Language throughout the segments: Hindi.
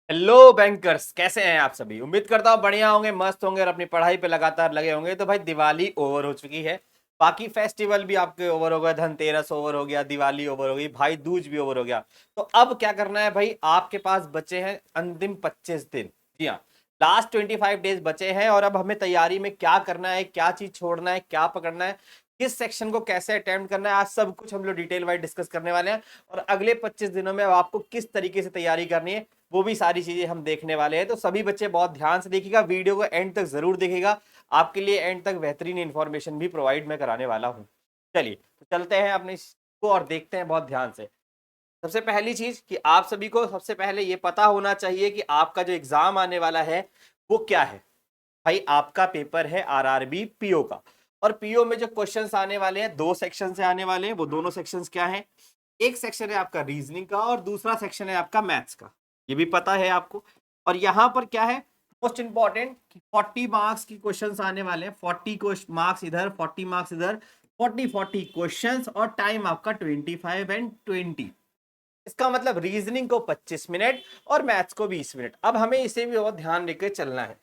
हेलो बैंकर्स, कैसे हैं आप सभी। उम्मीद करता हूँ बढ़िया होंगे, मस्त होंगे और अपनी पढ़ाई पे लगातार लगे होंगे। तो भाई दिवाली ओवर हो चुकी है, बाकी फेस्टिवल भी आपके ओवर हो गए, धनतेरस ओवर हो गया, दिवाली ओवर हो गई, भाई दूज भी ओवर हो गया। तो अब क्या करना है भाई, आपके पास बचे हैं अंतिम 25 दिन। जी हाँ, लास्ट 25 डेज बचे हैं और अब हमें तैयारी में क्या करना है, क्या चीज छोड़ना है, क्या पकड़ना है, किस सेक्शन को कैसे अटेम्प्ट करना है, आज सब कुछ हम लोग डिटेल वाइज डिस्कस करने वाले हैं। और अगले 25 दिनों में अब आपको किस तरीके से तैयारी करनी है वो भी सारी चीजें हम देखने वाले हैं। तो सभी बच्चे बहुत ध्यान से देखिएगा, वीडियो को एंड तक जरूर देखिएगा। आपके लिए एंड तक बेहतरीन इंफॉर्मेशन भी प्रोवाइड मैं कराने वाला हूँ। चलिए तो चलते हैं अपने को और देखते हैं बहुत ध्यान से। सबसे पहली चीज कि आप सभी को सबसे पहले ये पता होना चाहिए कि आपका जो एग्जाम आने वाला है वो क्या है। भाई आपका पेपर है आरआरबी पीओ का। और पीओ में जो क्वेश्चंस आने वाले हैं, दो सेक्शन से आने वाले हैं। वो दोनों सेक्शंस क्या हैं? एक सेक्शन है आपका रीजनिंग का और दूसरा सेक्शन है आपका मैथ्स का। ये भी पता है आपको। और यहाँ पर क्या है मोस्ट इंपॉर्टेंट कि 40 मार्क्स की क्वेश्चंस आने वाले हैं। 40 मार्क्स इधर, 40 मार्क्स इधर, 40 क्वेश्चंस और टाइम आपका 25 एंड 20। इसका मतलब रीजनिंग को 25 मिनट और मैथ्स को 20 मिनट। अब हमें इसे भी बहुत ध्यान देकर चलना है।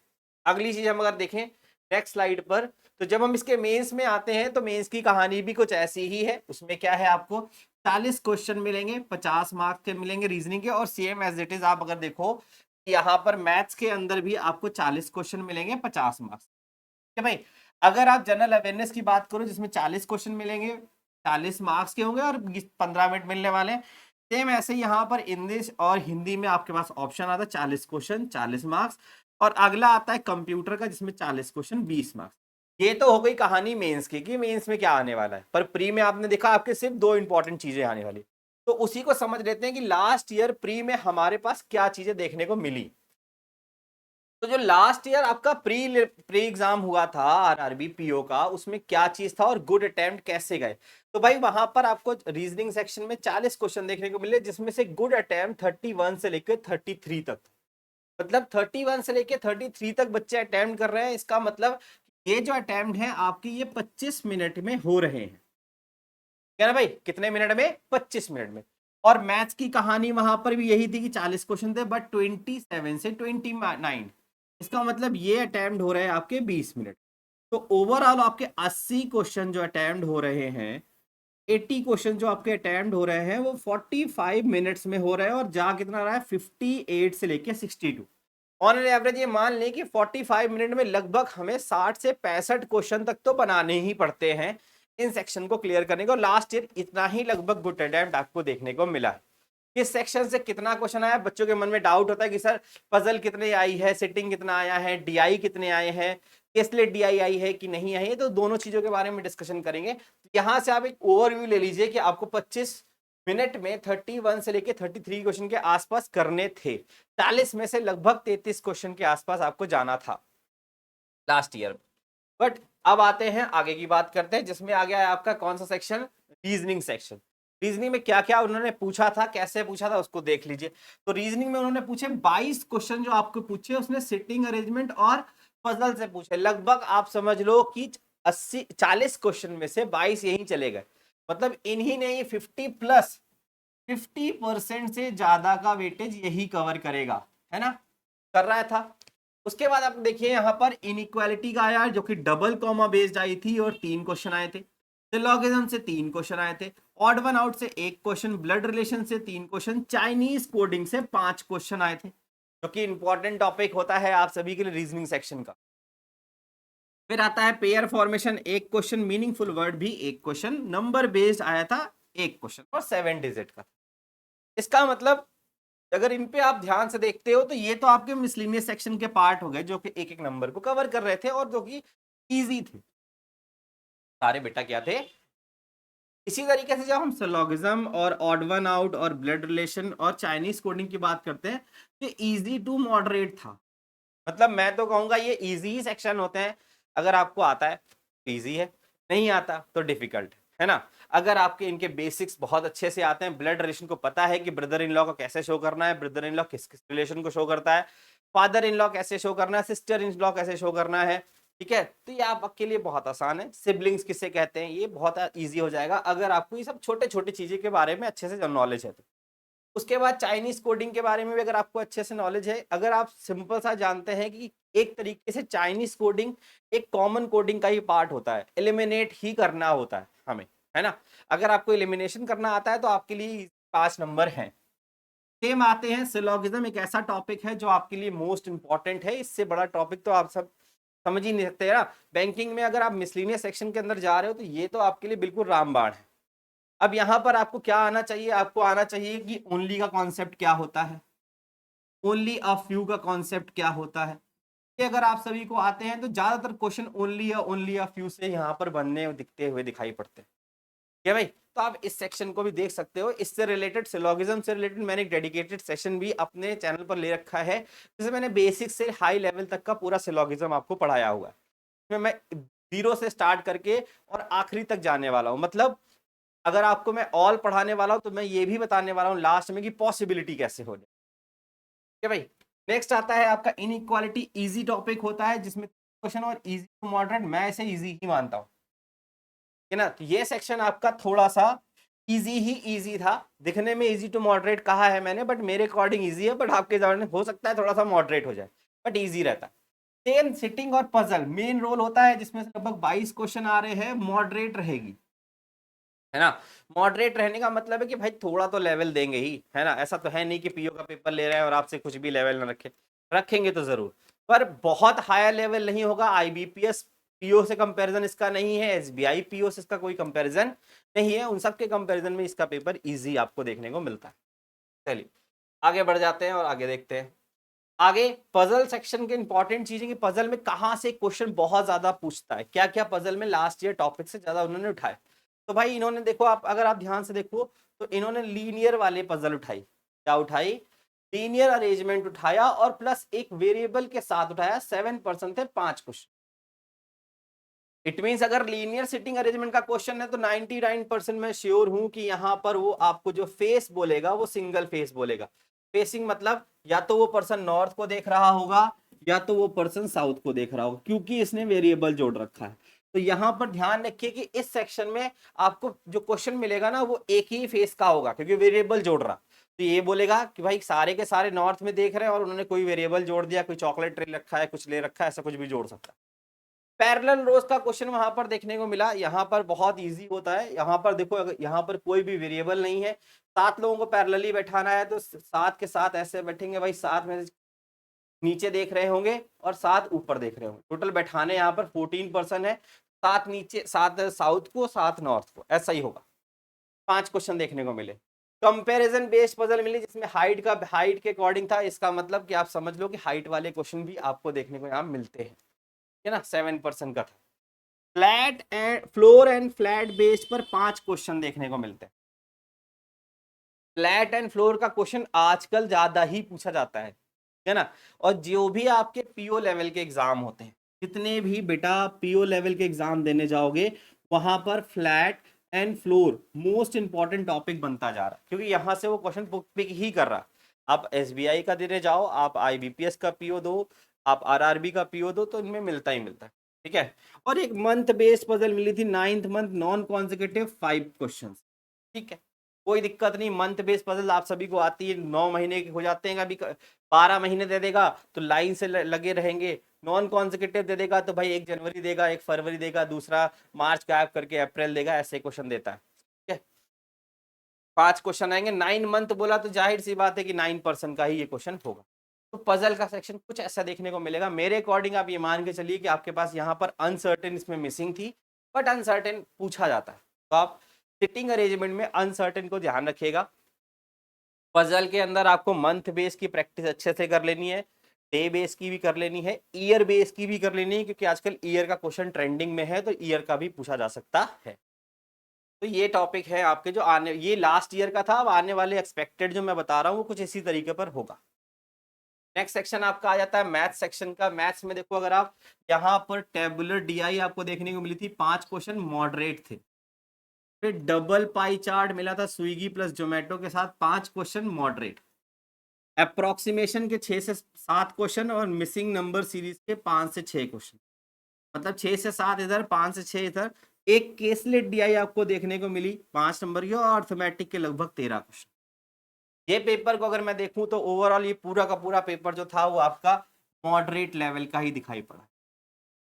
अगली चीज हम अगर देखें नेक्स्ट स्लाइड पर, तो जब हम इसके मेंस में आते हैं तो मेंस की कहानी भी कुछ ऐसी ही है। उसमें क्या है, आपको 40 क्वेश्चन मिलेंगे, 50 मार्क्स के मिलेंगे रीजनिंग के। और सेम एज इट इज आप अगर देखो यहाँ पर मैथ्स के अंदर भी आपको 40 क्वेश्चन मिलेंगे, 50 मार्क्स है भाई। अगर आप जनरल अवेयरनेस की बात करो जिसमें 40 क्वेश्चन मिलेंगे, 40 मार्क्स के होंगे और 15 मिनट मिलने वाले हैं। सेम ऐसे ही यहाँ पर इंग्लिश और हिंदी में आपके पास ऑप्शन आता है 40 क्वेश्चन 40 मार्क्स। और अगला आता है कंप्यूटर का जिसमें 40 क्वेश्चन 20 मार्क्स। ये तो हो गई कहानी मेंस की कि मेंस में क्या आने वाला है। पर प्री में आपने देखा आपके सिर्फ दो इंपॉर्टेंट चीजें आने वाली। तो उसी को समझ लेते हैं कि लास्ट ईयर प्री में हमारे पास क्या चीजें देखने को मिली। तो जो लास्ट ईयर आपका प्री प्री एग्जाम हुआ था आरआरबी पीओ का, उसमें क्या चीज था और गुड अटेम्प्ट कैसे गए। तो भाई वहां पर आपको रीजनिंग सेक्शन में 40 क्वेश्चन देखने को मिले, जिसमें से गुड अटेम्प्ट 31 से लेकर 33 तक। मतलब 31 से लेकर 33 तक बच्चे अटेम्प्ट कर रहे हैं। इसका मतलब ये जो अटेम्प्ट है आपकी ये 25 मिनट में हो रहे हैं। क्या ना भाई, कितने मिनट में? 25 मिनट में। और मैथ्स की कहानी वहां पर भी यही थी कि 40 क्वेश्चन थे बट 27 से 29। इसका मतलब ये अटेम्प्ट हो रहे हैं आपके 20 मिनट। तो ओवरऑल आपके 80 क्वेश्चन जो अटेम्प्ट हो रहे हैं, 80 क्वेश्चन जो आपके अटेम्प्ट हो रहे हैं वो 45 मिनट्स में हो रहे हैं। और जा कितना रहा है 58 से लेके 62। ऑन एन एवरेज ये मान लें कि 45 मिनट में लगभग हमें 60 से 65 क्वेश्चन तक तो बनाने ही पड़ते हैं इन सेक्शन को क्लियर करने को। लास्ट ईयर इतना ही लगभग गुड अटेम्प्ट आपको देखने को मिला है। किस सेक्शन से कितना क्वेश्चन आया, बच्चों के मन में डाउट होता है कि सर पजल कितने आई है, सिटिंग कितना आया है, डीआई कितने आए हैं, किस लिए डीआई आई है कि नहीं आई है। तो दोनों चीजों के बारे में डिस्कशन करेंगे। यहां से आप एक ओवरव्यू ले लीजिए कि आपको 25 मिनट में 31 से लेके 33 क्वेश्चन के आसपास करने थे। 40 में से लगभग 33 क्वेश्चन के आसपास आपको जाना था लास्ट ईयर। बट अब आते हैं आगे की बात करते हैं, जिसमें आ गया है आपका कौन सा सेक्शन? Reasoning section. रीजनिंग में क्या क्या उन्होंने पूछा था, कैसे पूछा था उसको देख लीजिए। तो रीजनिंग में उन्होंने पूछे 22 क्वेश्चन जो आपको पूछे, उसने सिटिंग अरेंजमेंट और पजल से पूछे। लगभग आप समझ लो कि 40 क्वेश्चन में से 22 यही चले गए। मतलब इन्हीं ने 50% से ज्यादा का वेटेज यही कवर करेगा, है ना, कर रहा था। उसके बाद आप देखिए यहाँ पर इनइक्वालिटी का आया जो कि डबल कॉमा बेस्ड आई थी और 3 क्वेश्चन आए थे। सिलोगिज्म से 3 क्वेश्चन आए थे। ऑड वन आउट से 1 क्वेश्चन, ब्लड रिलेशन से 3 क्वेश्चन, चाइनीज कोडिंग से 5 क्वेश्चन आए थे, जो कि इंपॉर्टेंट टॉपिक होता है आप सभी के लिए रीजनिंग सेक्शन का। फिर आता है pair formation 1 question, meaningful word भी 1 क्वेश्चन, नंबर बेस्ड आया था 1 क्वेश्चन और 7 डिजिट का। इसका मतलब अगर इन पे आप ध्यान से देखते हो तो ये तो आपके मिसलिनियस सेक्शन के पार्ट हो गए जो कि एक एक नंबर को कवर कर रहे थे और जो कि इजी थे सारे। बेटा क्या थे? इसी तरीके से जब हम सिलोगिज्म और ऑड वन आउट और ब्लड रिलेशन और चाइनीज कोडिंग की बात करते हैं, तो इजी टू मॉडरेट था। मतलब मैं तो कहूंगा ये इजी ही सेक्शन होते हैं। अगर आपको आता है तो इजी है, नहीं आता तो डिफिकल्ट है ना। अगर आपके इनके बेसिक्स बहुत अच्छे से आते हैं, ब्लड रिलेशन को पता है कि ब्रदर इन लॉ को कैसे शो करना है, ब्रदर इन लॉ किस किस रिलेशन को शो करता है, फादर इन लॉ कैसे शो करना है, सिस्टर इन लॉ कैसे शो करना है, ठीक है। तो ये आपके लिए बहुत आसान है। सिबलिंग्स किसे कहते हैं, ये बहुत ईजी हो जाएगा अगर आपको ये सब छोटे छोटे चीजें के बारे में अच्छे से नॉलेज है तो। उसके बाद चाइनीज कोडिंग के बारे में भी अगर आपको अच्छे से नॉलेज है, अगर आप सिंपल सा जानते हैं कि एक तरीके से चाइनीज कोडिंग एक कॉमन कोडिंग का ही पार्ट होता है, एलिमिनेट ही करना होता है हमें, है ना। अगर आपको एलिमिनेशन करना आता है तो आपके लिए 5 नंबर हैं। सेम आते हैं सिलोगिज्म, एक ऐसा टॉपिक है जो आपके लिए मोस्ट इंपॉर्टेंट है, इससे बड़ा टॉपिक तो आप सब समझ ही नहीं सकते ना। बैंकिंग में अगर आप मिसलिनियस सेक्शन के अंदर जा रहे हो तो ये तो आपके लिए बिल्कुल रामबाण है। अब यहाँ पर आपको क्या आना चाहिए, आपको आना चाहिए कि ओनली का कॉन्सेप्ट क्या होता है, ओनली अ फ्यू का कॉन्सेप्ट क्या होता है। ये अगर आप सभी को आते हैं तो ज्यादातर क्वेश्चन ओनली या ओनली अ फ्यू से यहाँ पर बनने दिखते हुए दिखाई पड़ते हैं, क्या भाई। तो आप इस सेक्शन को भी देख सकते हो, इससे रिलेटेड सिलोगिज्म से रिलेटेड मैंने एक डेडिकेटेड सेशन भी अपने चैनल पर ले रखा है, जिसमें मैंने बेसिक से हाई लेवल तक का पूरा सिलोगिज्म आपको पढ़ाया हुआ है। इसमें मैं जीरो से स्टार्ट करके और आखिरी तक जाने वाला हूँ, मतलब अगर आपको मैं ऑल पढ़ाने वाला हूँ तो मैं ये भी बताने वाला हूँ लास्ट में कि पॉसिबिलिटी कैसे हो जाए, क्या भाई। नेक्स्ट आता है आपका इनइक्वालिटी, इजी टॉपिक होता है जिसमें क्वेश्चन और इजी टू मॉडरेट, मैं इसे इजी ही मानता हूँ, है ना। तो ये सेक्शन आपका थोड़ा सा इजी ही इजी था, दिखने में इजी टू मॉडरेट कहा है मैंने, बट मेरे अकॉर्डिंग इजी है, बट आपके जमाने में हो सकता है थोड़ा सा मॉडरेट हो जाए, बट इजी रहता है। टेन सिटिंग और पजल मेन रोल होता है, जिसमें से लगभग 22 क्वेश्चन आ रहे हैं, मॉडरेट रहेगी, है ना। मॉडरेट रहने का मतलब है कि भाई थोड़ा तो लेवल देंगे ही, है ना। ऐसा तो है नहीं कि पीओ का पेपर ले रहे हैं और आपसे कुछ भी लेवल ना रखे, रखेंगे तो जरूर, पर बहुत हायर लेवल नहीं होगा। आईबीपीएस पीओ से कंपैरिजन इसका नहीं है, एसबीआई पीओ से इसका कोई कंपैरिजन नहीं है, उन सब के कंपैरिजन में इसका पेपर इजी आपको देखने को मिलता है। चलिए आगे बढ़ जाते हैं और आगे देखते हैं। आगे पजल सेक्शन के इंपॉर्टेंट चीजें कि पजल में कहाँ से क्वेश्चन बहुत ज्यादा पूछता है, क्या क्या पजल में लास्ट ईयर टॉपिक से ज्यादा उन्होंने उठाए। तो भाई इन्होंने देखो, आप अगर आप ध्यान से देखो तो इन्होंने लीनियर वाले पजल उठाई, क्या उठाई, लीनियर अरेंजमेंट उठाया और प्लस एक वेरिएबल के साथ उठाया, 7% थे 5 क्वेश्चन। इट मीन्स अगर लीनियर सिटिंग अरेंजमेंट का क्वेश्चन है तो 99% मैं श्योर हूं कि यहां पर वो आपको जो फेस बोलेगा वो सिंगल फेस बोलेगा। फेसिंग मतलब या तो वो पर्सन नॉर्थ को देख रहा होगा या तो वो पर्सन साउथ को देख रहा होगा, क्योंकि इसने वेरिएबल जोड़ रखा है। तो यहां पर ध्यान रखिए कि इस सेक्शन में आपको जो क्वेश्चन मिलेगा ना वो एक ही फेस का होगा, क्योंकि वेरिएबल जोड़ रहा। तो ये बोलेगा कि भाई सारे के सारे नॉर्थ में देख रहे हैं और उन्होंने कोई वेरिएबल जोड़ दिया, कोई चॉकलेट ट्रे रखा है, कुछ ले रखा है, ऐसा कुछ भी जोड़ सकता है। पैरेलल रोज का क्वेश्चन वहां पर देखने को मिला, यहाँ पर बहुत इजी होता है। यहाँ पर देखो, अगर यहाँ पर कोई भी वेरिएबल नहीं है, 7 लोगों को पैरेलली बैठाना है तो 7 के साथ ऐसे बैठेंगे भाई, 7 में नीचे देख रहे होंगे और 7 ऊपर देख रहे होंगे, टोटल बैठाने यहाँ पर 14 पर्सन है, 7 नीचे, 7 साउथ को, 7 नॉर्थ को, ऐसा ही होगा। 5 क्वेश्चन देखने को मिले। कंपैरिजन बेस्ड पजल मिली जिसमें हाइट के अकॉर्डिंग था, इसका मतलब कि आप समझ लो कि हाइट वाले क्वेश्चन भी आपको देखने को यहाँ मिलते हैं, है ना। 7% का था। Flat and floor and flat based पर 5 क्वेश्चन देखने को मिलते हैं। फ्लैट एंड फ्लोर का क्वेश्चन आजकल ज्यादा ही पूछा जाता है ना। और जो भी आपके पीओ लेवल के एग्जाम होते हैं, जितने भी बेटा पीओ लेवल के एग्जाम देने जाओगे, वहां पर flat and floor most important topic बनता जा रहा है, क्योंकि यहां से वो क्वेश्चन पिक ही कर रहा है। आप एसबीआई का देने जाओ, आप आईबीपीएस का पीओ दो, आप आरआरबी का पीओ दो, तो इनमें मिलता ही मिलता है, ठीक है। और एक मंथ बेस्ड पजल मिली थी, 9th month non consecutive 5 question, ठीक है। कोई दिक्कत नहीं, मंथ बेस्ड पजल आप सभी को आती है, 9 महीने के हो जाते हैं, कभी 12 महीने दे देगा तो लाइन से लगे रहेंगे। नॉन कॉन्जिक्यूटिव दे देगा तो भाई 1 जनवरी देगा, 1 फरवरी देगा, दूसरा मार्च गैप करके अप्रैल देगा, ऐसे क्वेश्चन देता है, ठीक है। 5 क्वेश्चन आएंगे, 9 मंथ बोला तो जाहिर सी बात है कि 9% का ही ये क्वेश्चन होगा। तो पजल का सेक्शन कुछ ऐसा देखने को मिलेगा। मेरे अकॉर्डिंग आप ये मान के चलिए कि आपके पास यहाँ पर अनसर्टेन इसमें मिसिंग थी, बट अनसर्टेन पूछा जाता है, तो आप सिटिंग अरेंजमेंट में अनसर्टेन को ध्यान रखिएगा। पजल के अंदर आपको मंथ बेस की प्रैक्टिस अच्छे से कर लेनी है, डे बेस की भी कर लेनी है, ईयर बेस की भी कर लेनी है, क्योंकि आजकल ईयर का क्वेश्चन ट्रेंडिंग में है, तो ईयर का भी पूछा जा सकता है। तो ये टॉपिक है आपके जो आने, ये लास्ट ईयर का था, अब आने वाले एक्सपेक्टेड जो मैं बता रहा हूँ वो कुछ इसी तरीके पर होगा। नेक्स्ट सेक्शन आपका आ जाता है मैथ सेक्शन का। मैथ्स में देखो, अगर आप यहाँ पर टेबुलर डीआई आपको देखने को मिली थी, 5 क्वेश्चन मॉडरेट थे। फिर डबल पाई चार्ट मिला था स्विगी प्लस जोमेटो के साथ, 5 क्वेश्चन मॉडरेट। अप्रोक्सीमेशन के 6 से 7 क्वेश्चन और मिसिंग नंबर सीरीज के 5 से 6 क्वेश्चन, मतलब 6 से 7 इधर, 5 से 6 इधर। एक केसलेट डीआई आपको देखने को मिली 5 नंबर की, और अर्थमेटिक के लगभग 13 क्वेश्चन। ये पेपर को अगर मैं देखूं तो ओवरऑल ये पूरा का पूरा पेपर जो था वो आपका मॉडरेट लेवल का ही दिखाई पड़ा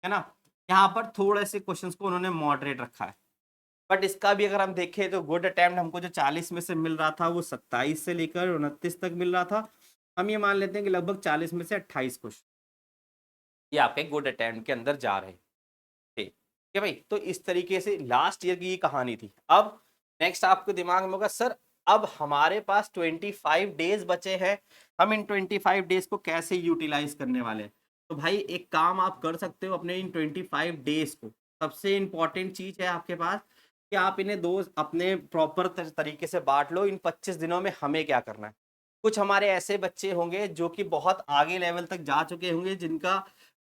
है ना। यहाँ पर थोड़े से क्वेश्चंस को उन्होंने मॉडरेट रखा है, बट इसका भी अगर हम देखें तो गुड अटेम्प्ट हमको जो 40 में से मिल रहा था वो 27 से लेकर 29 तक मिल रहा था। हम ये मान लेते हैं कि लगभग 40 में से 28 क्वेश्चन ये आपके गुड अटेम्प्ट के अंदर जा रहे थे। ठीक है भाई, तो इस तरीके से लास्ट ईयर की ये कहानी थी। अब नेक्स्ट आपके दिमाग में होगा सर अब हमारे पास 25 डेज बचे हैं, हम इन 25 डेज को कैसे यूटिलाइज करने वाले हैं। तो भाई एक काम आप कर सकते हो अपने इन 25 डेज को, सबसे इंपॉर्टेंट चीज है आपके पास कि आप इन्हें दो अपने प्रॉपर तरीके से बांट लो। इन 25 दिनों में हमें क्या करना है। कुछ हमारे ऐसे बच्चे होंगे जो कि बहुत आगे लेवल तक जा चुके होंगे, जिनका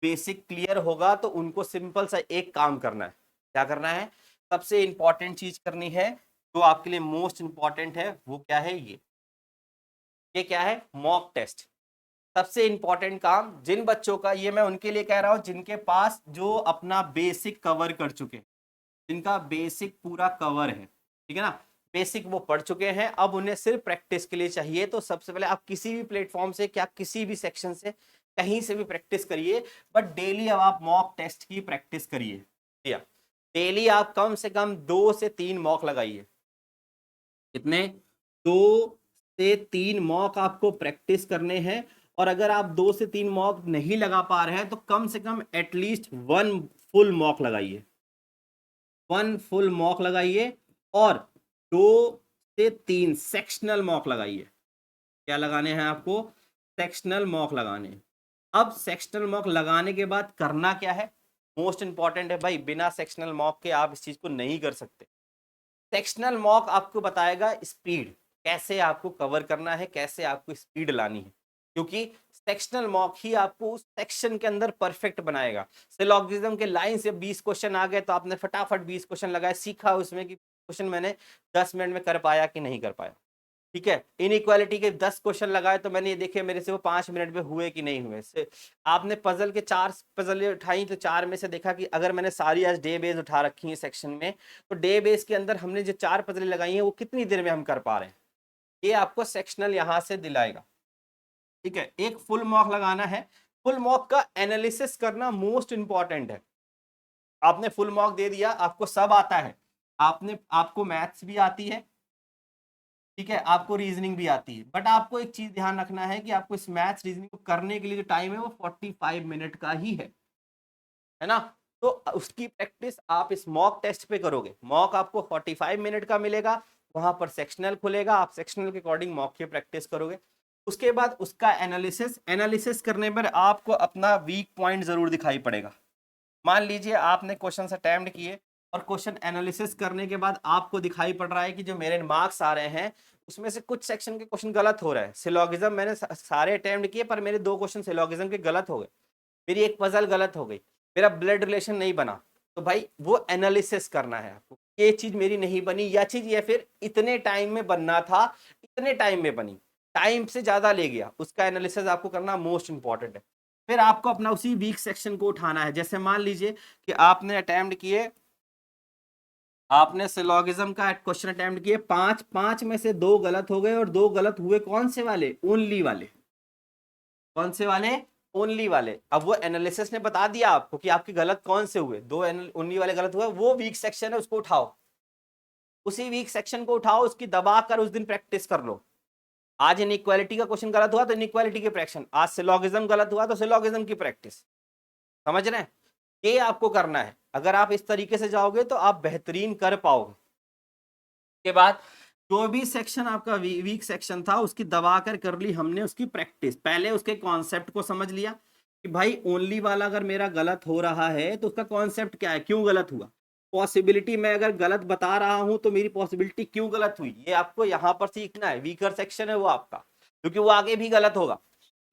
बेसिक क्लियर होगा, तो उनको सिंपल सा एक काम करना है। क्या करना है, सबसे इंपॉर्टेंट चीज करनी है जो आपके लिए मोस्ट इंपॉर्टेंट है, वो क्या है, ये क्या है, मॉक टेस्ट। सबसे इंपॉर्टेंट काम जिन बच्चों का, ये मैं उनके लिए कह रहा हूं जिनके पास जो अपना बेसिक कवर कर चुके, जिनका बेसिक पूरा कवर है, ठीक है ना, बेसिक वो पढ़ चुके हैं, अब उन्हें सिर्फ प्रैक्टिस के लिए चाहिए। तो सबसे पहले आप किसी भी प्लेटफॉर्म से, क्या किसी भी सेक्शन से, कहीं से भी प्रैक्टिस करिए, बट डेली अब आप मॉक टेस्ट की प्रैक्टिस करिए। डेली आप कम से कम 2 से 3 मॉक लगाइए। कितने, 2 से 3 मॉक आपको प्रैक्टिस करने हैं। और अगर आप 2 से 3 मॉक नहीं लगा पा रहे हैं तो कम से कम एटलीस्ट 1 फुल मॉक लगाइए, 1 फुल मॉक लगाइए। और 2 से 3 सेक्शनल मॉक लगाइए। क्या लगाने हैं आपको, सेक्शनल मॉक लगाने हैं। अब सेक्शनल मॉक लगाने के बाद करना क्या है, मोस्ट इंपॉर्टेंट है भाई, बिना सेक्शनल मॉक के आप इस चीज को नहीं कर सकते। सेक्शनल मॉक आपको बताएगा स्पीड, कैसे आपको कवर करना है, कैसे आपको स्पीड लानी है, क्योंकि सेक्शनल मॉक ही आपको उस सेक्शन के अंदर परफेक्ट बनाएगा। सिलोगिज्म के लाइन से 20 क्वेश्चन आ गए तो आपने फटाफट 20 क्वेश्चन लगाए, सीखा उसमें कि क्वेश्चन मैंने 10 मिनट में कर पाया कि नहीं कर पाया। ठीक है, इनइक्वालिटी के 10 क्वेश्चन लगाए तो मैंने ये देखे मेरे से वो 5 मिनट में हुए कि नहीं हुए। से आपने पजल के 4 पजल उठाई तो 4 में से देखा कि अगर मैंने सारी आज डे बेस उठा रखी है सेक्शन में, तो डे बेस के अंदर हमने जो 4 पजलें लगाई हैं वो कितनी देर में हम कर पा रहे हैं, ये आपको सेक्शनल यहाँ से दिलाएगा। ठीक है, एक फुल मॉक लगाना है। फुल मॉक का एनालिसिस करना मोस्ट इंपॉर्टेंट है। आपने फुल मॉक दे दिया, आपको सब आता है, आपको मैथ्स भी आती है, ठीक है, आपको रीजनिंग भी आती है, बट आपको एक चीज ध्यान रखना है कि आपको इस मैथ्स रीजनिंग को करने के लिए जो टाइम है वो 45 मिनट का ही है ना। तो उसकी प्रैक्टिस आप इस मॉक टेस्ट पे करोगे। मॉक आपको 45 मिनट का मिलेगा, वहां पर सेक्शनल खुलेगा, आप सेक्शनल के अकॉर्डिंग मॉक की प्रैक्टिस करोगे। उसके बाद उसका एनालिसिस करने पर आपको अपना वीक पॉइंट जरूर दिखाई पड़ेगा। मान लीजिए आपने क्वेश्चन अटेम्प्ट किए और क्वेश्चन एनालिसिस करने के बाद आपको दिखाई पड़ रहा है कि जो मेरे मार्क्स आ रहे हैं उसमें से कुछ सेक्शन के क्वेश्चन गलत हो रहे हैं। सिलोगिज्म मैंने सारे अटेम्प्ट किए पर मेरे 2 क्वेश्चन सिलोगिज्म के गलत हो गए, मेरी एक पजल गलत हो गई, मेरा ब्लड रिलेशन नहीं बना। तो भाई वो एनालिसिस करना है आपको, ये चीज मेरी नहीं बनी, या चीज ये फिर इतने टाइम में बनना था, इतने टाइम में बनी, टाइम से ज्यादा ले गया, उसका एनालिसिस आपको करना मोस्ट इंपॉर्टेंट है। फिर आपको अपना उसी वीक सेक्शन को उठाना है। जैसे मान लीजिए कि आपने अटेम्प्ट किए, आपने सिलोगिज्म का क्वेश्चन अटेम्प्ट किए 5 में से 2 गलत हो गए, और 2 गलत हुए कौन से वाले, ओनली वाले, कौन से वाले, ओनली वाले। अब वो एनालिसिस ने बता दिया आपको कि आपके गलत कौन से हुए, 2 ओनली वाले गलत हुए, वो वीक सेक्शन है, उसको उठाओ, उसी वीक सेक्शन को उठाओ, उसकी दबा कर उस दिन प्रैक्टिस कर लो। आज इनइक्वालिटी का क्वेश्चन गलत हुआ तो इनइक्वालिटी की प्रैक्टिस, आज सिलोगिज्म गलत हुआ तो सिलोगिज्म की प्रैक्टिस। समझ रहे हैं, ये आपको करना है। अगर आप इस तरीके से जाओगे तो आप बेहतरीन कर पाओगे। के बाद जो भी सेक्शन आपका वीक सेक्शन था उसकी दबाकर कर ली हमने उसकी प्रैक्टिस। पहले उसके कॉन्सेप्ट को समझ लिया कि भाई ओनली वाला अगर मेरा गलत हो रहा है तो उसका कॉन्सेप्ट क्या है, क्यों गलत हुआ, पॉसिबिलिटी मैं अगर गलत बता रहा हूं तो मेरी पॉसिबिलिटी क्यों गलत हुई, ये आपको यहां पर सीखना है। वीकर सेक्शन है वो आपका, क्योंकि वो आगे भी गलत होगा।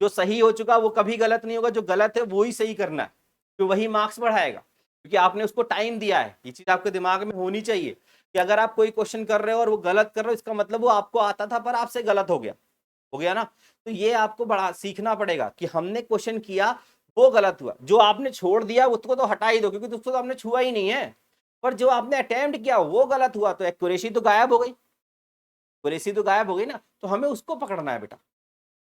जो सही हो चुका वो कभी गलत नहीं होगा, जो गलत है वो ही सही करना है, तो वही मार्क्स बढ़ाएगा, क्योंकि आपने उसको टाइम दिया है। ये चीज आपके दिमाग में होनी चाहिए कि अगर आप कोई क्वेश्चन कर रहे हो और वो गलत कर रहे हो, इसका मतलब वो आपको आता था पर आपसे गलत हो गया ना। तो ये आपको बड़ा सीखना पड़ेगा कि हमने क्वेश्चन किया वो गलत हुआ, जो आपने छोड़ दिया उसको तो हटा ही दो, क्योंकि उसको तो आपने छुआ ही नहीं है, पर जो आपने अटेम्प्ट किया वो गलत हुआ तो एक्यूरेसी तो गायब हो गई। एक्यूरेसी तो गायब हो गई ना, तो हमें उसको पकड़ना है बेटा,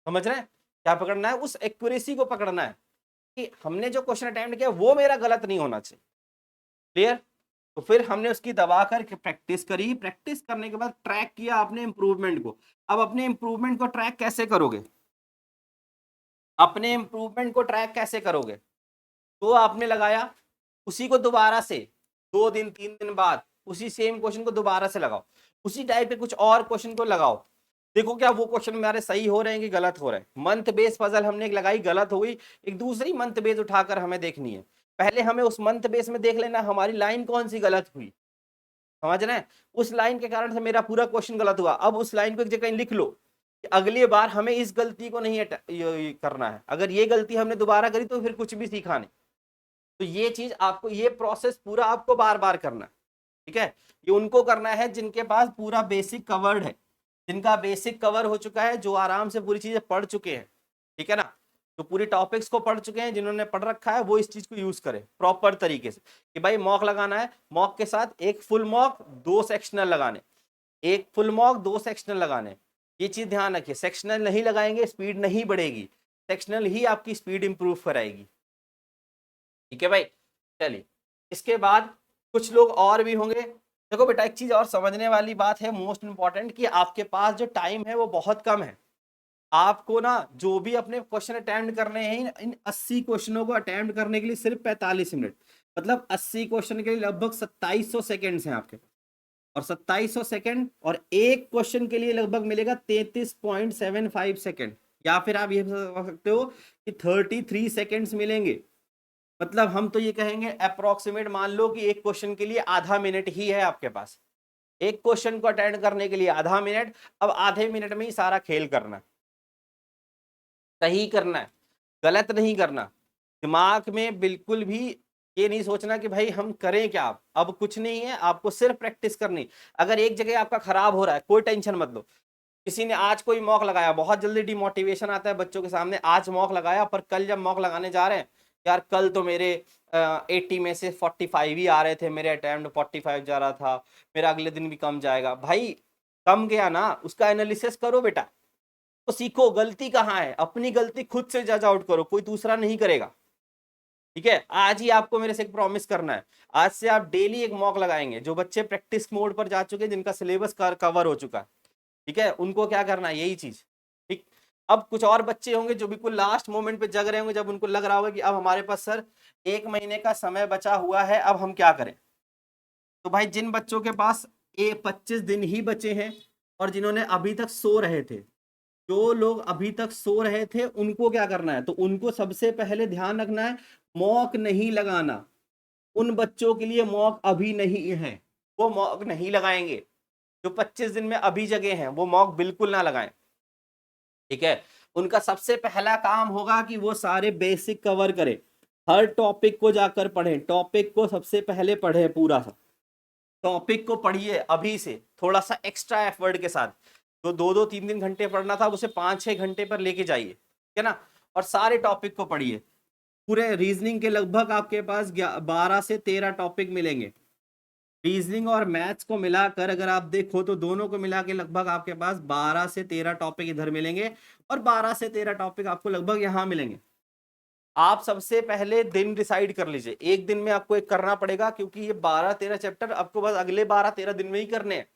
समझ रहे हैं? क्या पकड़ना है? उस एक्यूरेसी को पकड़ना है कि हमने जो क्वेश्चन अटेम्प्ट किया वो मेरा गलत नहीं होना चाहिए। क्लियर? तो फिर हमने उसकी दबा कर प्रैक्टिस करी, प्रैक्टिस करने के बाद ट्रैक किया आपने इंप्रूवमेंट को। अब अपने इंप्रूवमेंट को ट्रैक कैसे करोगे? अपने इंप्रूवमेंट को ट्रैक कैसे करोगे? तो आपने लगाया, उसी को दोबारा से 2 दिन 3 दिन बाद उसी सेम क्वेश्चन को दोबारा से लगाओ, उसी टाइप के कुछ और क्वेश्चन को लगाओ, देखो क्या वो क्वेश्चन हमारे सही हो रहे हैं कि गलत हो रहे हैं। मंथ बेस पजल हमने एक लगाई, गलत हो गई, एक दूसरी मंथ बेस उठाकर हमें देखनी है। पहले हमें उस मंथ बेस में देख लेना हमारी लाइन कौन सी गलत हुई, समझ रहे हैं? उस लाइन के कारण से मेरा पूरा क्वेश्चन गलत हुआ। अब उस लाइन को एक जगह लिख लो कि अगली बार हमें इस गलती को नहीं ये करना है, अगर ये गलती हमने दोबारा करी तो फिर कुछ भी सीखा नहीं। तो ये चीज आपको, ये प्रोसेस पूरा आपको बार बार करना है, ठीक है? ये उनको करना है जिनके पास पूरा बेसिक कवर्ड है, जिनका बेसिक कवर हो चुका है, जो आराम से पूरी चीजें पढ़ चुके हैं, ठीक है ना? जो पूरी टॉपिक्स को पढ़ चुके हैं, जिन्होंने पढ़ रखा है, वो इस चीज को यूज करें प्रॉपर तरीके से कि भाई मॉक लगाना है, मॉक के साथ एक फुल मॉक 2 सेक्शनल लगाने, एक फुल मॉक 2 सेक्शनल लगाने। ये चीज ध्यान रखिए, सेक्शनल नहीं लगाएंगे स्पीड नहीं बढ़ेगी, सेक्शनल ही आपकी स्पीड इंप्रूव कराएगी, ठीक है भाई? चलिए, इसके बाद कुछ लोग और भी होंगे। देखो बेटा, एक चीज और समझने वाली बात है मोस्ट इंपॉर्टेंट, कि आपके पास जो टाइम है वो बहुत कम है। आपको ना जो भी अपने क्वेश्चन अटेम्प्ट करने हैं, इन 80 क्वेश्चनों को अटेम्प्ट करने के लिए सिर्फ 45 मिनट, मतलब 80 क्वेश्चन के लिए लगभग 2700 सेकेंड्स हैं आपके, और 2700 सेकेंड और एक क्वेश्चन के लिए लगभग मिलेगा 33.75 सेकेंड, या फिर आप ये समझ सकते हो कि 33 सेकेंड्स मिलेंगे। मतलब हम तो ये कहेंगे अप्रोक्सीमेट मान लो कि एक क्वेश्चन के लिए आधा मिनट ही है आपके पास, एक क्वेश्चन को अटेंड करने के लिए आधा मिनट। अब आधे मिनट में ही सारा खेल करना है, सही करना है, गलत नहीं करना। दिमाग में बिल्कुल भी ये नहीं सोचना कि भाई हम करें क्या। अब कुछ नहीं है, आपको सिर्फ प्रैक्टिस करनी। अगर एक जगह आपका खराब हो रहा है, कोई टेंशन मत लो। किसी ने आज कोई मॉक लगाया, बहुत जल्दी डिमोटिवेशन आता है बच्चों के सामने, आज मॉक लगाया पर कल जब मॉक लगाने जा रहे हैं, यार कल तो मेरे 80 में से 45 ही आ रहे थे, मेरे अटेम्प्ट 45 जा रहा था, मेरा अगले दिन भी कम जाएगा। भाई कम गया ना, उसका एनालिसिस करो बेटा, तो सीखो गलती कहाँ है, अपनी गलती खुद से जज आउट करो, कोई दूसरा नहीं करेगा, ठीक है? आज ही आपको मेरे से एक प्रॉमिस करना है, आज से आप डेली एक मॉक लगाएंगे। जो बच्चे प्रैक्टिस मोड पर जा चुके हैं, जिनका सिलेबस कवर हो चुका है, ठीक है, उनको क्या करना है, यही चीज, ठीक। अब कुछ और बच्चे होंगे जो बिल्कुल लास्ट मोमेंट पे जग रहे होंगे, जब उनको लग रहा होगा कि अब हमारे पास सर 1 महीने का समय बचा हुआ है, अब हम क्या करें। तो भाई जिन बच्चों के पास 25 दिन ही बचे हैं और जिन्होंने अभी तक सो रहे थे, जो लोग अभी तक सो रहे थे, उनको क्या करना है, तो उनको सबसे पहले ध्यान रखना है मॉक नहीं लगाना। उन बच्चों के लिए मॉक अभी नहीं है, वो मॉक नहीं लगाएंगे। जो 25 दिन में अभी जगह हैं वो मॉक बिल्कुल ना लगाएं, ठीक है? उनका सबसे पहला काम होगा कि वो सारे बेसिक कवर करें, हर टॉपिक को जाकर पढ़ें, टॉपिक को सबसे पहले पढ़ें, पूरा सा टॉपिक को पढ़िए अभी से, थोड़ा सा एक्स्ट्रा एफर्ट के साथ। जो 2-2 3-3 घंटे पढ़ना था उसे 5-6 घंटे पर लेके जाइए, ठीक है ना? और सारे टॉपिक को पढ़िए। पूरे रीजनिंग के लगभग आपके पास 12 से 13 टॉपिक मिलेंगे। रीजनिंग और मैथ्स को मिलाकर अगर आप देखो तो दोनों को मिला के लगभग आपके पास 12 से 13 टॉपिक इधर मिलेंगे, और 12 से 13 टॉपिक आपको लगभग यहाँ मिलेंगे। आप सबसे पहले दिन डिसाइड कर लीजिए, एक दिन में आपको एक करना पड़ेगा, क्योंकि ये 12-13 चैप्टर आपको बस अगले 12-13 दिन में ही करने हैं।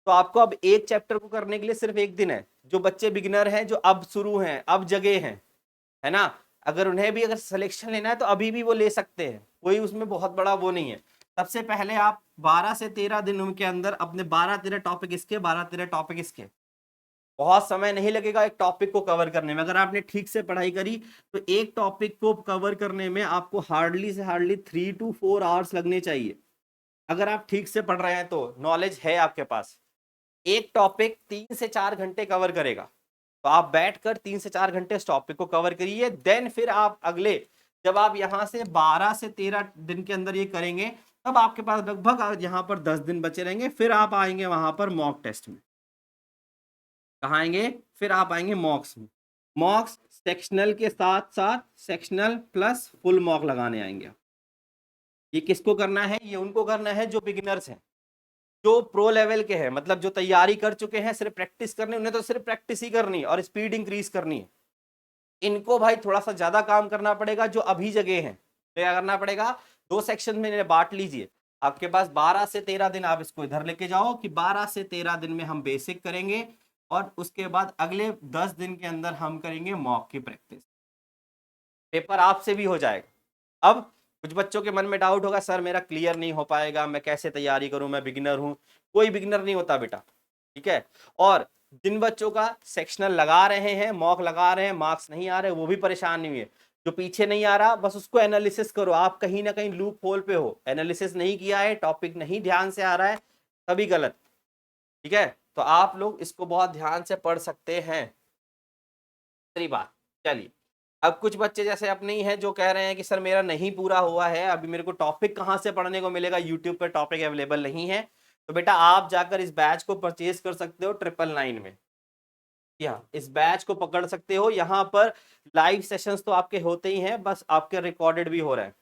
तो आपको अब एक चैप्टर को करने के लिए सिर्फ एक दिन है। जो बच्चे बिगिनर हैं, जो अब शुरू हैं, अब जगह हैं, है ना, अगर उन्हें भी अगर सिलेक्शन लेना है तो अभी भी वो ले सकते हैं, कोई उसमें बहुत बड़ा वो नहीं है। सबसे पहले आप 12 से 13 दिनों के अंदर अपने 12-13 टॉपिक इसके, 12-13 टॉपिक इसके, बहुत समय नहीं लगेगा एक टॉपिक को कवर करने में। अगर आपने ठीक से पढ़ाई करी तो एक टॉपिक को कवर करने में आपको हार्डली से हार्डली 3 to 4 आवर्स लगने चाहिए। अगर आप ठीक से पढ़ रहे हैं तो नॉलेज है आपके पास, एक टॉपिक 3 से 4 घंटे कवर करेगा, तो आप बैठकर 3 से 4 घंटे इस टॉपिक को कवर करिए। देन फिर आप अगले, जब आप यहां से 12 से 13 दिन के अंदर ये करेंगे, तब आपके पास लगभग यहाँ पर 10 दिन बचे रहेंगे। फिर आप आएंगे वहां पर मॉक टेस्ट में। कहाँ आएंगे? फिर आप आएंगे मॉक्स में। मॉक्स सेक्शनल के साथ साथ सेक्शनल प्लस फुल मॉक लगाने आएंगे। ये किसको करना है? ये उनको करना है जो बिगिनर्स हैं, जो प्रो लेवल के हैं, मतलब जो तैयारी कर चुके हैं, सिर्फ प्रैक्टिस करनी, उन्हें तो सिर्फ प्रैक्टिस ही करनी है और स्पीड इंक्रीज करनी है। इनको भाई थोड़ा सा ज्यादा काम करना पड़ेगा। जो अभी जगह हैं तो क्या करना पड़ेगा, 2 सेक्शन में इन्हें बांट लीजिए। आपके पास 12 से 13 दिन, आप इसको इधर लेके जाओ कि 12 से 13 दिन में हम बेसिक करेंगे और उसके बाद अगले 10 दिन के अंदर हम करेंगे मॉक की प्रैक्टिस। पेपर आपसे भी हो जाएगा। अब कुछ बच्चों के मन में डाउट होगा, सर मेरा क्लियर नहीं हो पाएगा, मैं कैसे तैयारी करूं, मैं बिगिनर हूं। कोई बिगिनर नहीं होता बेटा, ठीक है। और जिन बच्चों का सेक्शनल लगा रहे हैं, मॉक लगा रहे हैं, मार्क्स नहीं आ रहे, वो भी परेशान नहीं है। जो पीछे नहीं आ रहा, बस उसको एनालिसिस करो। आप कहीं ना कहीं लूप होल पे हो, एनालिसिस नहीं किया है, टॉपिक नहीं ध्यान से आ रहा है, तभी गलत, ठीक है। तो आप लोग इसको बहुत ध्यान से पढ़ सकते हैं। दूसरी बात, चलिए अब कुछ बच्चे जैसे अपने ही हैं जो कह रहे हैं कि सर मेरा नहीं पूरा हुआ है, अभी मेरे को टॉपिक कहाँ से पढ़ने को मिलेगा, यूट्यूब पर टॉपिक अवेलेबल नहीं है। तो बेटा आप जाकर इस बैच को परचेज कर सकते हो 999 में, या इस बैच को पकड़ सकते हो। यहाँ पर लाइव सेशंस तो आपके होते ही हैं, बस आपके रिकॉर्डेड भी हो रहे हैं।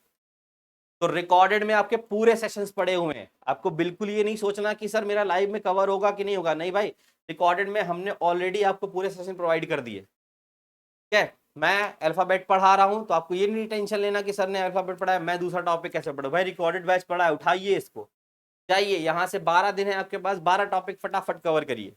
तो रिकॉर्डेड में आपके पूरे सेशंस पड़े हुए हैं। आपको बिल्कुल ये नहीं सोचना कि सर मेरा लाइव में कवर होगा कि नहीं होगा, नहीं भाई, रिकॉर्डेड में हमने ऑलरेडी आपको पूरे सेशन प्रोवाइड कर दिए, ठीक है। मैं अल्फाबेट पढ़ा रहा हूं तो आपको ये नहीं टेंशन लेना कि सर ने अल्फाबेट पढ़ा है, मैं दूसरा टॉपिक कैसे पढ़ूं। भाई रिकॉर्डेड बैच पढ़ा है, उठाइए इसको, जाइए यहाँ से 12 दिन है आपके पास, 12 टॉपिक फटाफट कवर करिए।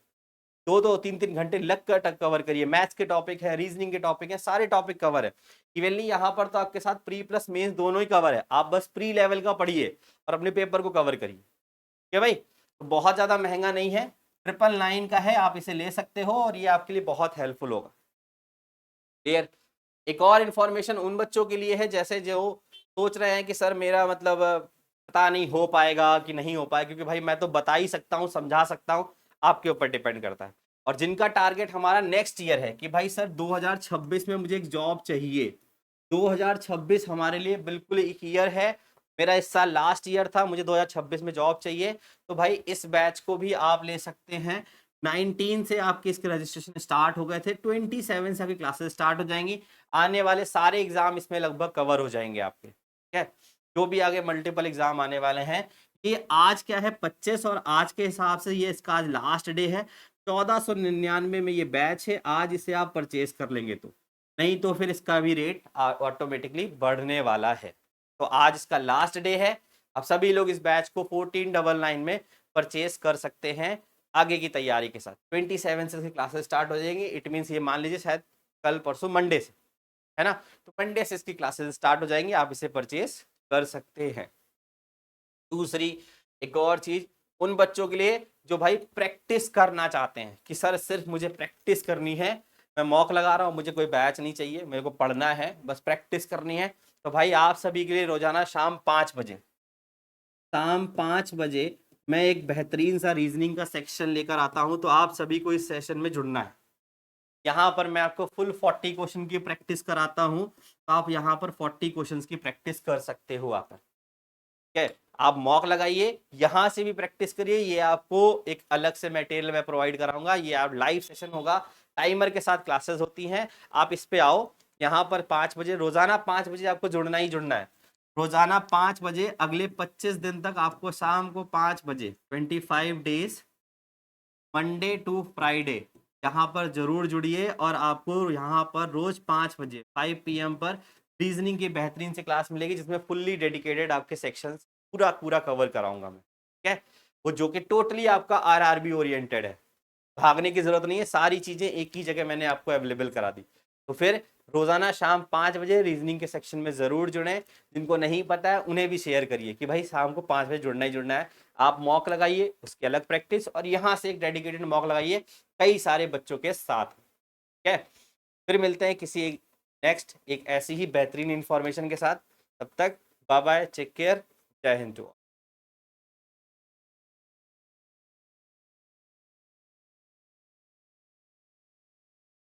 2-2 3-3 घंटे लग कर कवर करिए। मैथ्स के टॉपिक है, रीजनिंग के टॉपिक है, सारे टॉपिक कवर है। इवनली यहाँ पर तो आपके साथ प्री प्लस मेंस दोनों ही कवर है। आप बस प्री लेवल का पढ़िए और अपने पेपर को कवर करिए, ठीक है भाई। तो बहुत ज्यादा महंगा नहीं है, 999 का है, आप इसे ले सकते हो और ये आपके लिए बहुत हेल्पफुल होगा। क्लियर। एक और इन्फॉर्मेशन उन बच्चों के लिए है जैसे जो सोच रहे हैं कि सर मेरा मतलब पता नहीं हो पाएगा कि नहीं हो पाएगा, क्योंकि भाई मैं तो बता ही सकता हूँ, समझा सकता हूँ, आपके ऊपर डिपेंड करता है। और जिनका टारगेट हमारा नेक्स्ट ईयर है कि भाई सर 2026 में मुझे एक जॉब चाहिए, 2026 हमारे लिए बिल्कुल एक ईयर है, मेरा इस साल लास्ट ईयर था, मुझे 2026 में जॉब चाहिए, तो भाई इस बैच को भी आप ले सकते हैं। 19 से आपके इसके रजिस्ट्रेशन स्टार्ट हो गए थे, 27 से आपकी क्लासेस स्टार्ट हो जाएंगी। आने वाले सारे एग्जाम इसमें लगभग कवर हो जाएंगे आपके, ठीक है। जो भी आगे मल्टीपल एग्जाम आने वाले हैं, ये आज क्या है 25, और आज के हिसाब से ये इसका आज लास्ट डे है। 1499 में ये बैच है, आज इसे आप परचेज कर लेंगे तो, नहीं तो फिर इसका भी रेट ऑटोमेटिकली बढ़ने वाला है। तो आज इसका लास्ट डे है, अब सभी लोग इस बैच को 1499 में परचेज कर सकते हैं आगे की तैयारी के साथ। 27 से क्लासेस स्टार्ट हो जाएंगी, इट मीन्स ये मान लीजिए शायद कल परसों मंडे से, है ना, तो मंडे से इसकी क्लासेस स्टार्ट हो जाएंगी, आप इसे परचेज कर सकते हैं। दूसरी एक और चीज उन बच्चों के लिए जो भाई प्रैक्टिस करना चाहते हैं कि सर सिर्फ मुझे प्रैक्टिस करनी है, मैं मॉक लगा रहा हूँ, मुझे कोई बैच नहीं चाहिए, मेरे को पढ़ना है, बस प्रैक्टिस करनी है। तो भाई आप सभी के लिए रोजाना शाम 5 बजे, शाम 5 बजे मैं एक बेहतरीन सा रीजनिंग का सेक्शन लेकर आता हूं, तो आप सभी को इस सेशन में जुड़ना है। यहाँ पर मैं आपको फुल 40 क्वेश्चन की प्रैक्टिस कराता हूं, तो आप यहाँ पर 40 क्वेश्चंस की प्रैक्टिस कर सकते हो आकर, ठीक है। आप मॉक लगाइए, यहाँ से भी प्रैक्टिस करिए, ये आपको एक अलग से मटेरियल मैं प्रोवाइड कराऊंगा, ये आप लाइव सेशन होगा, टाइमर के साथ क्लासेस होती हैं। आप इस पे आओ, यहाँ पर 5 बजे, रोजाना 5 बजे आपको जुड़ना ही जुड़ना है। रोजाना 5 बजे अगले 25 दिन तक आपको शाम को 5 बजे 25 डेज मंडे टू फ्राइडे यहाँ पर जरूर जुड़िए, और आपको यहाँ पर रोज 5 बजे 5 PM पर रीजनिंग की बेहतरीन से क्लास मिलेगी, जिसमें फुल्ली डेडिकेटेड आपके सेक्शंस पूरा पूरा कवर कराऊंगा मैं, ठीक है। वो जो कि टोटली आपका RRB ओरिएंटेड है, भागने की जरूरत नहीं है, सारी चीजें एक ही जगह मैंने आपको अवेलेबल करा दी। तो फिर रोजाना शाम 5 बजे रीजनिंग के सेक्शन में जरूर जुड़े। जिनको नहीं पता है उन्हें भी शेयर करिए कि भाई शाम को 5 बजे जुड़ना ही जुड़ना है। आप मॉक लगाइए, उसकी अलग प्रैक्टिस, और यहाँ से एक डेडिकेटेड मॉक लगाइए कई सारे बच्चों के साथ, ठीक है। फिर मिलते हैं किसी नेक्स्ट एक ऐसी ही बेहतरीन इंफॉर्मेशन के साथ, तब तक बाय बाय, टेक केयर, जय हिंद।